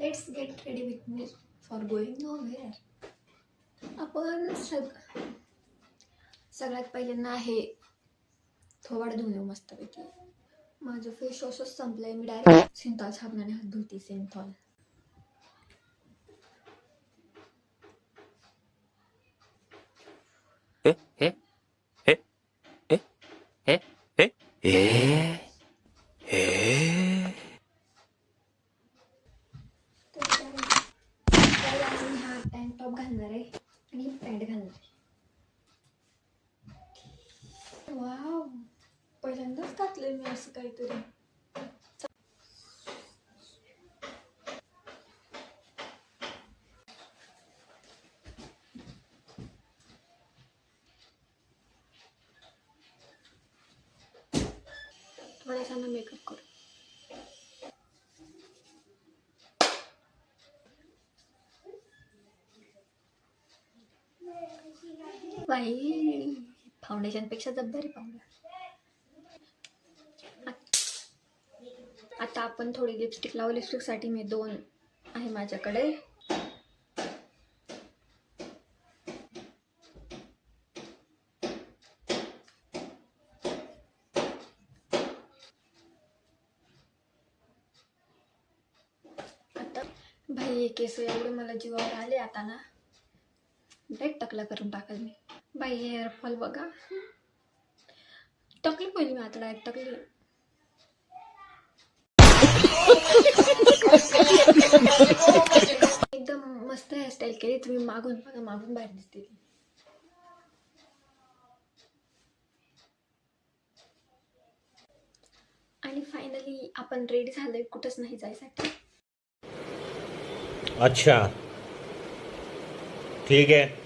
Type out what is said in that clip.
Let's get ready with me for going nowhere. आपण सगळ्यात पहिल्यांदा हे थोबाड धुवून येऊ मस्तपैकी. माझं फेस वॉशच संपलंय. मी डायरेक्ट सिंथॉल साबणाने हात धुते. सिंथॉल हा टँक टॉप घालणार आहे आणि पॅन्ट घालणार आहे. वाव, पहिल्यांदाच घातलंय मी असं काहीतरी. थोडासा ना मेकअप करू. बाई, फाउंडेशन पेक्षा जब्बर पावडर. आता आपण थोडी लिपस्टिक लावू. लिपस्टिक साठी मी 2 आहे माझ्याकडे. आता भाई केस एवढे मला जीवावर आले आता ना, डायरेक्ट टकला करून टाकाल मी. बाई हेअरफॉल बघा, टकली पहिली मी आता डायरेक्ट टकली. एकदम मस्त हेअरस्टाईल केली. तुम्ही मागून बघा, मागून बाहेर दिसते. आणि फायनली आपण रेडी झालोय कुठंच नाही जायसाठी. अच्छा ठीक है.